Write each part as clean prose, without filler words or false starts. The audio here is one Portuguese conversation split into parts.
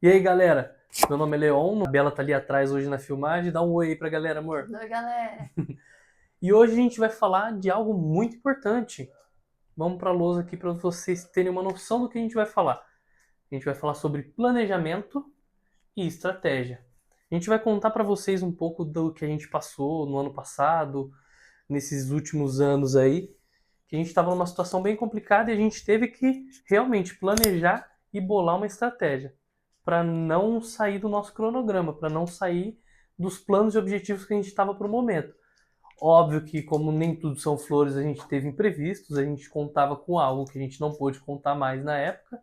E aí, galera? Meu nome é Leon, a Bela tá ali atrás hoje na filmagem. Dá um oi aí pra galera, amor. Oi, galera. E hoje a gente vai falar de algo muito importante. Vamos pra lousa aqui para vocês terem uma noção do que a gente vai falar. A gente vai falar sobre planejamento e estratégia. A gente vai contar para vocês um pouco do que a gente passou no ano passado, nesses últimos anos aí, que a gente estava numa situação bem complicada e a gente teve que realmente planejar e bolar uma estratégia para não sair do nosso cronograma, para não sair dos planos e objetivos que a gente estava para o momento. Óbvio que, como nem tudo são flores, a gente teve imprevistos, a gente contava com algo que a gente não pôde contar mais na época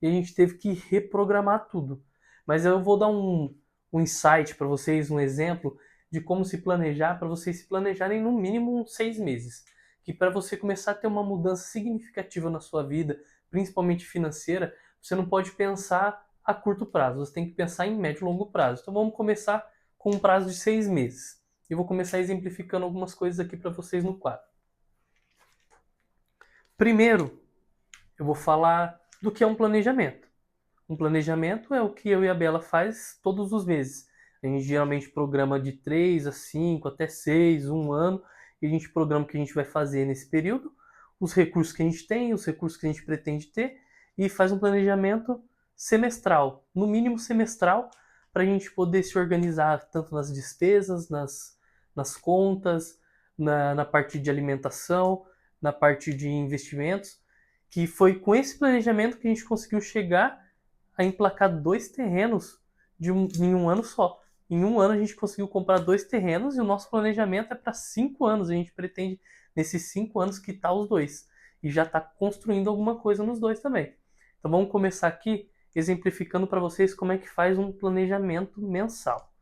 e a gente teve que reprogramar tudo. Mas eu vou dar um insight para vocês, um exemplo de como se planejar, para vocês se planejarem no mínimo uns 6 meses. Que para você começar a ter uma mudança significativa na sua vida, principalmente financeira, você não pode pensar a curto prazo, você tem que pensar em médio e longo prazo. Então vamos começar com um prazo de 6 meses. Eu vou começar exemplificando algumas coisas aqui para vocês no quadro. Primeiro, eu vou falar do que é um planejamento. Um planejamento é o que eu e a Bela faz todos os meses. A gente geralmente programa de 3 a 5, até 6, um ano, e a gente programa o que a gente vai fazer nesse período, os recursos que a gente tem, os recursos que a gente pretende ter, e faz um planejamento semestral, no mínimo semestral, para a gente poder se organizar tanto nas despesas, nas contas, na parte de alimentação, na parte de investimentos, que foi com esse planejamento que a gente conseguiu chegar a emplacar 2 terrenos em um ano só. Em um ano a gente conseguiu comprar 2 terrenos e o nosso planejamento é para 5 anos. A gente pretende, nesses 5 anos, quitar os dois. E já está construindo alguma coisa nos dois também. Então vamos começar aqui exemplificando para vocês como é que faz um planejamento mensal.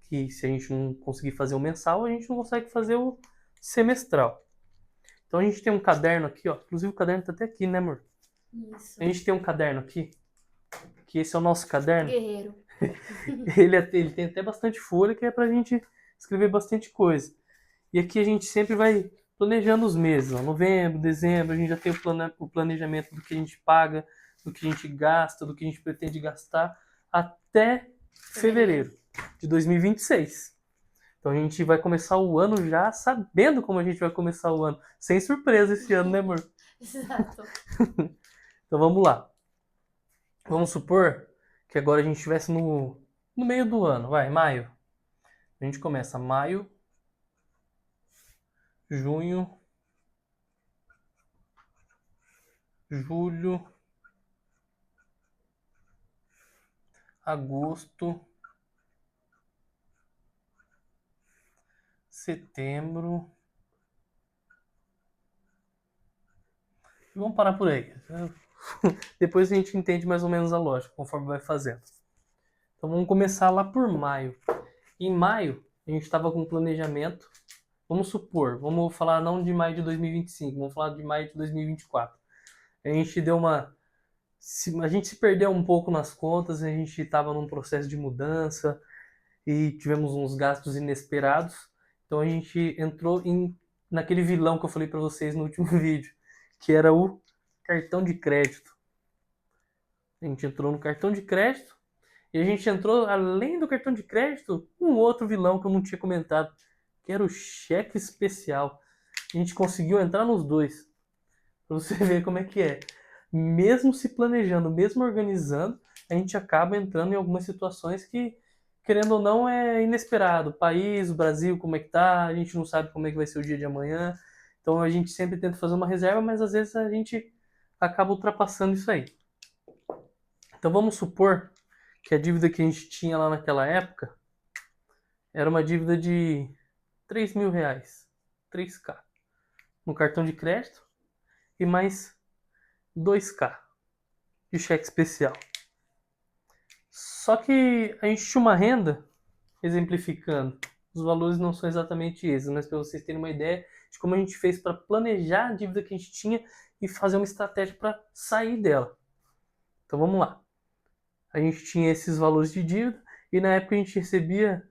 Que se a gente não conseguir fazer o mensal, a gente não consegue fazer o semestral. Então a gente tem um caderno aqui, ó. Inclusive o caderno está até aqui, né, amor? A Isso. gente tem um caderno aqui, que esse é o nosso caderno. Guerreiro. Ele tem até bastante folha, que é pra gente escrever bastante coisa. E aqui a gente sempre vai planejando os meses, ó. Novembro, dezembro, a gente já tem o planejamento do que a gente paga, do que a gente gasta, do que a gente pretende gastar, até Fevereiro. fevereiro de 2026. Então a gente vai começar o ano já sabendo como a gente vai começar o ano. Sem surpresa esse ano, né, amor? Exato. Então vamos lá. Vamos supor que agora a gente estivesse no meio do ano, vai, maio. A gente começa maio, junho, julho, agosto, setembro. E vamos parar por aí. Depois a gente entende mais ou menos a lógica, conforme vai fazendo. Então vamos começar lá por maio. Em maio, a gente estava com um planejamento. Vamos supor, vamos falar não de maio de 2025, vamos falar de maio de 2024. A gente deu uma. A gente se perdeu um pouco nas contas, a gente estava num processo de mudança e tivemos uns gastos inesperados. Então a gente entrou naquele vilão que eu falei para vocês no último vídeo, que era o cartão de crédito. A gente entrou no cartão de crédito e a gente entrou, além do cartão de crédito, um outro vilão que eu não tinha comentado, que era o cheque especial. A gente conseguiu entrar nos dois, para você ver como é que é. Mesmo se planejando, mesmo organizando, a gente acaba entrando em algumas situações que, querendo ou não, é inesperado. O país, o Brasil, como é que tá, a gente não sabe como é que vai ser o dia de amanhã. Então a gente sempre tenta fazer uma reserva, mas às vezes a gente acaba ultrapassando isso aí. Então vamos supor que a dívida que a gente tinha lá naquela época era uma dívida de R$ 3.000, 3K, no cartão de crédito e mais 2K de cheque especial. Só que a gente tinha uma renda, exemplificando, os valores não são exatamente esses, mas para vocês terem uma ideia de como a gente fez para planejar a dívida que a gente tinha e fazer uma estratégia para sair dela. Então vamos lá. A gente tinha esses valores de dívida e na época a gente recebia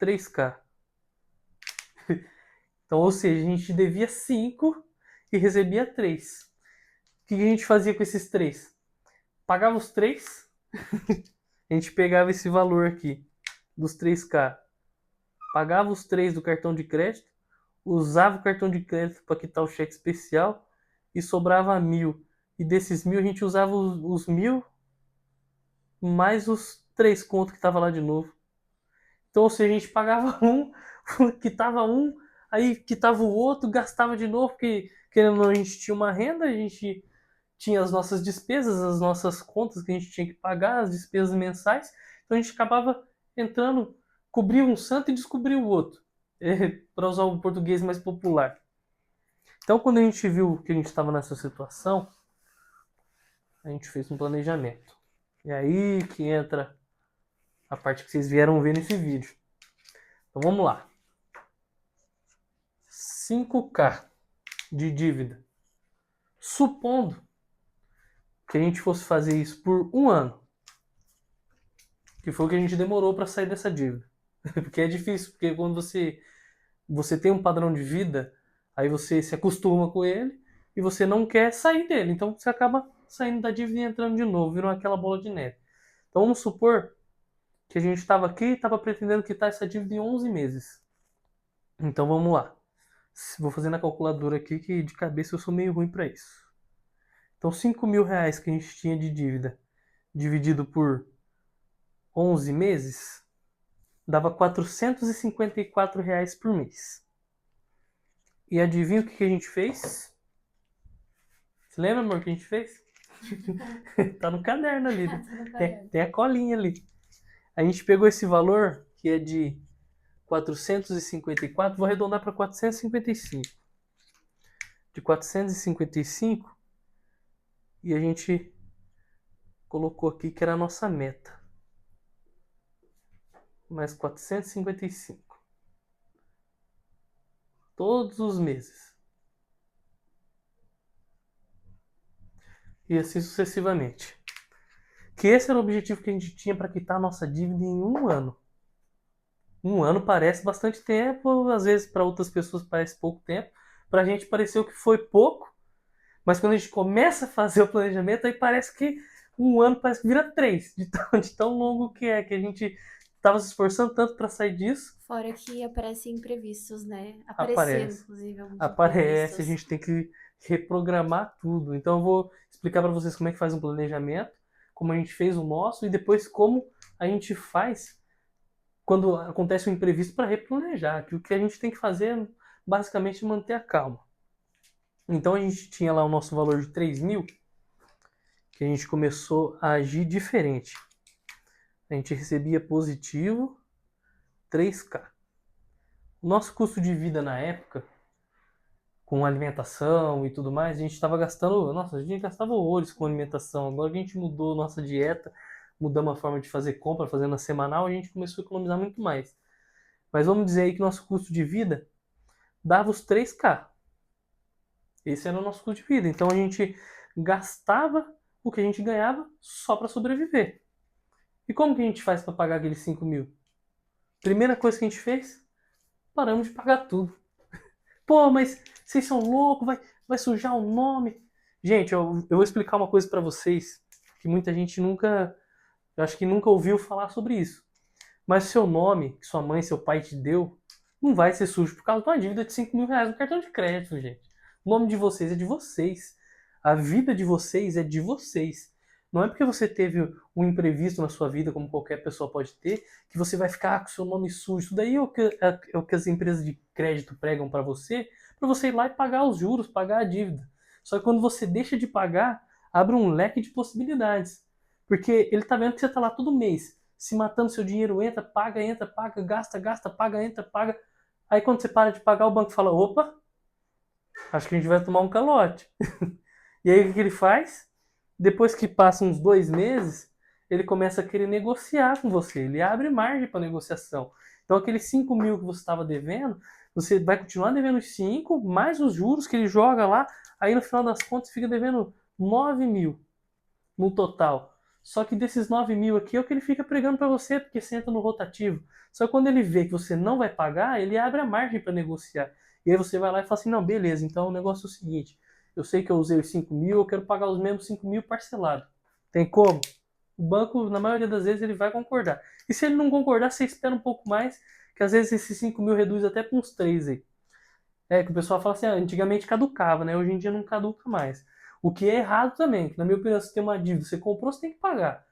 3K. Então, ou seja, a gente devia 5 e recebia 3. O que a gente fazia com esses 3? Pagava os 3 A gente pegava esse valor aqui, dos 3K, pagava os 3 do cartão de crédito, usava o cartão de crédito para quitar o cheque especial e sobrava 1.000. E desses 1.000 a gente usava os 1.000 mais os 3 contos que tava lá de novo. Então, ou seja, a gente pagava um, quitava um, aí quitava o outro, gastava de novo, porque querendo ou não, a gente tinha uma renda, a gente tinha as nossas despesas, as nossas contas que a gente tinha que pagar, as despesas mensais. Então a gente acabava entrando, cobria um santo e descobria o outro, para usar o português mais popular. Então, quando a gente viu que a gente estava nessa situação, a gente fez um planejamento. E aí que entra a parte que vocês vieram ver nesse vídeo. Então vamos lá. 5K de dívida. Supondo que a gente fosse fazer isso por um ano, que foi o que a gente demorou para sair dessa dívida. Porque é difícil, porque quando você tem um padrão de vida, aí você se acostuma com ele e você não quer sair dele. Então você acaba saindo da dívida e entrando de novo, virou aquela bola de neve. Então vamos supor que a gente estava aqui e estava pretendendo quitar essa dívida em 11 meses. Então vamos lá. Vou fazer na calculadora aqui, que de cabeça eu sou meio ruim para isso. Então 5.000 reais que a gente tinha de dívida, dividido por 11 meses, dava 454 reais por mês. E adivinha o que a gente fez? Você lembra, amor, o que a gente fez? Tá no caderno ali. Tá no Tem, caderno. tem a colinha ali. A gente pegou esse valor, que é de 454, vou arredondar para 455. De 455, e a gente colocou aqui que era a nossa meta. Mais 455. Todos os meses. E assim sucessivamente. Que esse era o objetivo que a gente tinha para quitar a nossa dívida em um ano. Um ano parece bastante tempo, às vezes para outras pessoas parece pouco tempo. Para a gente pareceu que foi pouco, mas quando a gente começa a fazer o planejamento, aí parece que um ano parece que vira 3, de tão longo que é, que a gente estava se esforçando tanto para sair disso. Fora que aparecem imprevistos, né? Apareceram, Aparece. inclusive, alguns Aparece, a imprevistos. gente tem que reprogramar tudo. Então eu vou explicar para vocês como é que faz um planejamento, como a gente fez o nosso e depois como a gente faz quando acontece um imprevisto para replanejar. Que o que a gente tem que fazer é basicamente manter a calma. Então a gente tinha lá o nosso valor de 3.000, que a gente começou a agir diferente. A gente recebia positivo 3K. O nosso custo de vida na época, com alimentação e tudo mais, a gente estava gastando. Nossa, a gente gastava horrores com alimentação. Agora que a gente mudou nossa dieta, mudamos a forma de fazer compra, fazendo a semanal, a gente começou a economizar muito mais. Mas vamos dizer aí que nosso custo de vida dava os 3K. Esse era o nosso custo de vida. Então a gente gastava o que a gente ganhava só para sobreviver. E como que a gente faz para pagar aqueles 5.000? Primeira coisa que a gente fez, paramos de pagar tudo. Pô, mas vocês são loucos, vai sujar o nome. Gente, eu vou explicar uma coisa para vocês que muita gente nunca, eu acho que nunca ouviu falar sobre isso. Mas o seu nome, que sua mãe, seu pai te deu, não vai ser sujo por causa de uma dívida de 5.000 reais no cartão de crédito, gente. O nome de vocês é de vocês. A vida de vocês é de vocês. Não é porque você teve um imprevisto na sua vida, como qualquer pessoa pode ter, que você vai ficar com o seu nome sujo. Isso daí é o que as empresas de crédito pregam para você ir lá e pagar os juros, pagar a dívida. Só que quando você deixa de pagar, abre um leque de possibilidades. Porque ele tá vendo que você tá lá todo mês, se matando, seu dinheiro entra, paga, gasta, gasta, paga, entra, paga. Aí quando você para de pagar, o banco fala, opa, acho que a gente vai tomar um calote. E aí o que ele faz? Depois que passam uns 2 meses, ele começa a querer negociar com você. Ele abre margem para negociação. Então aqueles 5.000 que você estava devendo, você vai continuar devendo os 5, mais os juros que ele joga lá. Aí no final das contas fica devendo 9.000 no total. Só que desses 9.000 aqui é o que ele fica pregando para você, porque você entra no rotativo. Só que quando ele vê que você não vai pagar, ele abre a margem para negociar. E aí você vai lá e fala assim, não, beleza, então o negócio é o seguinte, eu sei que eu usei os 5.000, eu quero pagar os mesmos 5.000 parcelado. Tem como? O banco, na maioria das vezes, ele vai concordar. E se ele não concordar, você espera um pouco mais, que às vezes esses 5 mil reduz até para uns 3 aí. É, que o pessoal fala assim, antigamente caducava, né? Hoje em dia não caduca mais. O que é errado também, que na minha opinião, se tem uma dívida, você comprou, você tem que pagar.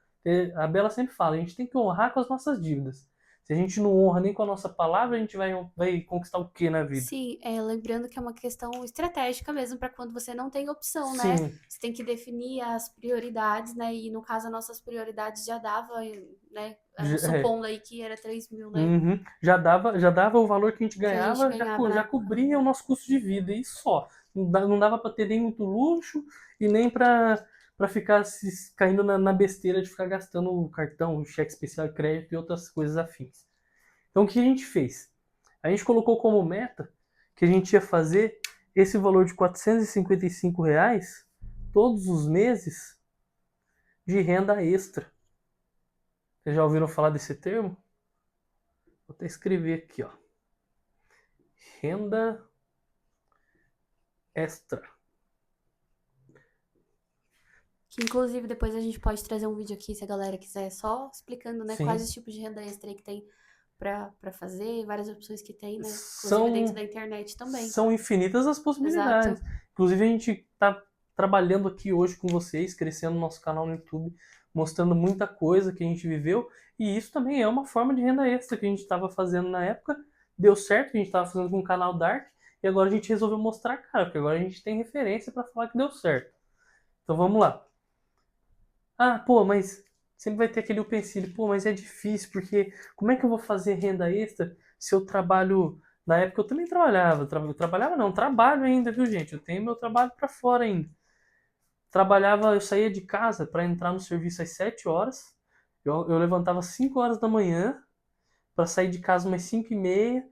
A Bela sempre fala, a gente tem que honrar com as nossas dívidas. Se a gente não honra nem com a nossa palavra, a gente vai conquistar o que na vida? Sim, lembrando que é uma questão estratégica mesmo para quando você não tem opção, né? Sim, Você tem que definir as prioridades, né? E no caso, as nossas prioridades já dava, né? é, Supondo aí que era 3.000, né? uhum. Já dava o valor que a gente Que a gente ganhava, ganhava na já época. cobria o nosso custo de vida e só. Não dava para ter nem muito luxo e nem para ficar caindo na besteira de ficar gastando o cartão, o cheque especial de crédito e outras coisas afins. Então o que a gente fez? A gente colocou como meta que a gente ia fazer esse valor de R$ 455 todos os meses de renda extra. Vocês já ouviram falar desse termo? Vou até escrever aqui, ó. Renda extra. Que inclusive depois a gente pode trazer um vídeo aqui, se a galera quiser, só explicando, né, quais Sim. os tipos de renda extra aí que tem pra fazer, várias opções que tem, né? Inclusive dentro São, da internet também. são infinitas as Exato. possibilidades. Inclusive, a gente está trabalhando aqui hoje com vocês, crescendo nosso canal no YouTube, mostrando muita coisa que a gente viveu. E isso também é uma forma de renda extra que a gente estava fazendo na época. Deu certo, a gente estava fazendo com o canal Dark. E agora a gente resolveu mostrar, cara, porque agora a gente tem referência para falar que deu certo. Então vamos lá. Ah, pô, mas sempre vai ter aquele empecilho, pô, mas é difícil, porque como é que eu vou fazer renda extra se eu trabalho. Na época eu também trabalhava, eu trabalhava não, trabalho ainda, viu, gente? Eu tenho meu trabalho pra fora ainda. Trabalhava, eu saía de casa pra entrar no serviço às 7 horas, eu levantava 5 horas da manhã pra sair de casa umas 5 e meia.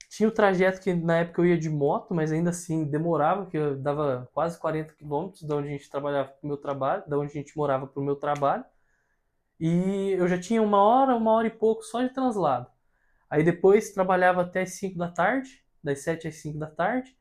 Tinha o trajeto que na época eu ia de moto, mas ainda assim demorava, porque eu dava quase 40 quilômetros da onde a gente trabalhava pro meu trabalho, da onde a gente morava pro meu trabalho. E eu já tinha uma hora e pouco só de translado. Aí depois trabalhava até as 5 da tarde, das 7 às 5 da tarde,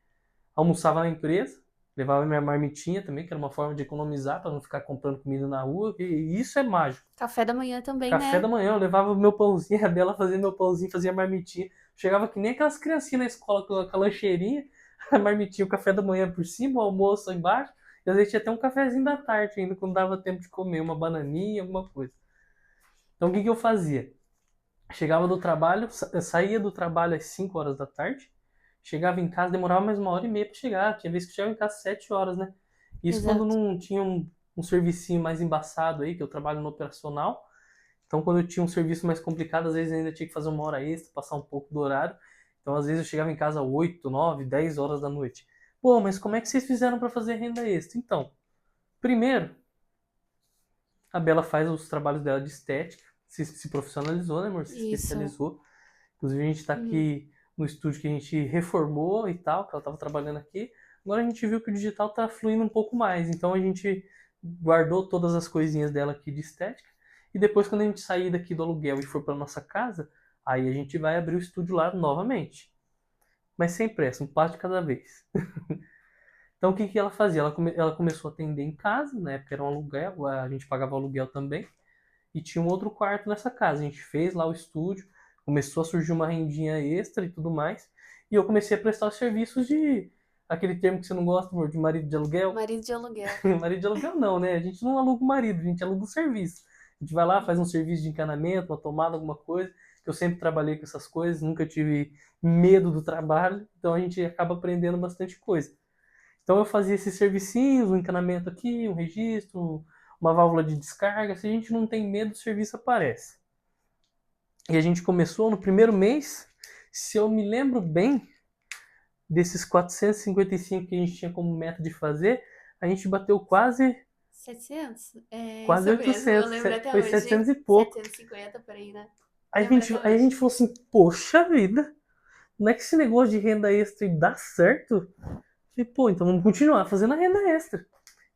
almoçava na empresa, levava minha marmitinha também, que era uma forma de economizar para não ficar comprando comida na rua, e isso é mágico. Café da manhã também, Café né? da manhã, eu levava meu pãozinho, a Bela fazia meu pãozinho, fazia marmitinha. Chegava que nem aquelas criancinhas na escola com a lancheirinha, a marmitinha, o café da manhã por cima, o almoço embaixo, e às vezes tinha até um cafezinho da tarde ainda, quando dava tempo de comer, uma bananinha, alguma coisa. Então o que eu fazia? Chegava do trabalho, saía do trabalho às 5 horas da tarde, chegava em casa, demorava mais uma hora e meia para chegar. Tinha vezes que chegava em casa às 7 horas, né? Isso quando Exato. não tinha um servicinho mais embaçado aí, que eu trabalho no operacional. Então, quando eu tinha um serviço mais complicado, às vezes eu ainda tinha que fazer uma hora extra, passar um pouco do horário. Então, às vezes eu chegava em casa às 8, 9, 10 horas da noite. Pô, mas como é que vocês fizeram para fazer renda extra? Então, primeiro, a Bela faz os trabalhos dela de estética, se profissionalizou, né, amor? Se Isso. especializou. Inclusive, a gente está Uhum. aqui no estúdio que a gente reformou e tal, que ela estava trabalhando aqui. Agora a gente viu que o digital está fluindo um pouco mais, então a gente guardou todas as coisinhas dela aqui de estética. E depois, quando a gente sair daqui do aluguel e for para nossa casa, aí a gente vai abrir o estúdio lá novamente. Mas sem pressa, um passo de cada vez. Então, o que ela fazia? Ela começou a atender em casa, na época era um aluguel, a gente pagava aluguel também. E tinha um outro quarto nessa casa. A gente fez lá o estúdio, começou a surgir uma rendinha extra e tudo mais. E eu comecei a prestar os serviços de. Aquele termo que você não gosta, amor, de marido de aluguel. Marido de aluguel. Marido de aluguel não, né? A gente não aluga o marido, a gente aluga o serviço. A gente vai lá, faz um serviço de encanamento, uma tomada, alguma coisa. Eu sempre trabalhei com essas coisas, nunca tive medo do trabalho, então a gente acaba aprendendo bastante coisa. Então eu fazia esses servicinhos, um encanamento aqui, um registro, uma válvula de descarga. Se a gente não tem medo, o serviço aparece. E a gente começou no primeiro mês, se eu me lembro bem, desses 455 que a gente tinha como meta de fazer, a gente bateu quase 700? É quase isso mesmo, eu 800, lembro até foi hoje. 700 e pouco. 750 por aí, né? Aí a Lembro gente, até aí a hoje. gente falou assim, poxa vida, não é que esse negócio de renda extra dá certo? E pô, então vamos continuar fazendo a renda extra.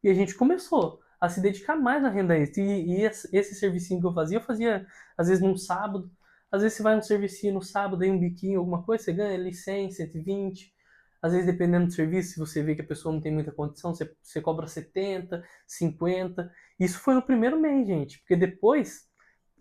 E a gente começou a se dedicar mais na renda extra. E esse servicinho que eu fazia às vezes num sábado. Às vezes você vai num servicinho no sábado, aí um biquinho, alguma coisa, você ganha ali 100, 120. Às vezes, dependendo do serviço, se você vê que a pessoa não tem muita condição, você cobra 70, 50. Isso foi no primeiro mês, gente. Porque depois,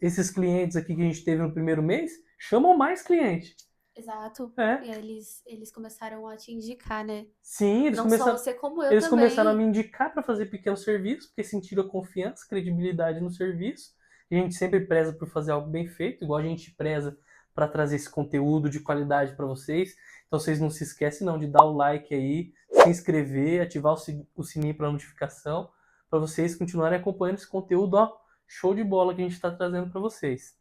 esses clientes aqui que a gente teve no primeiro mês, chamam mais cliente. Exato. É. E aí eles começaram a te indicar, né? Sim, Não só você, como eu eles também. começaram a me indicar para fazer pequenos serviços, porque sentiram a confiança, credibilidade no serviço. E a gente sempre preza por fazer algo bem feito, igual a gente preza para trazer esse conteúdo de qualidade para vocês. Então vocês não se esquecem não de dar o like aí, se inscrever, ativar o sininho para notificação, para vocês continuarem acompanhando esse conteúdo, ó, show de bola que a gente está trazendo para vocês.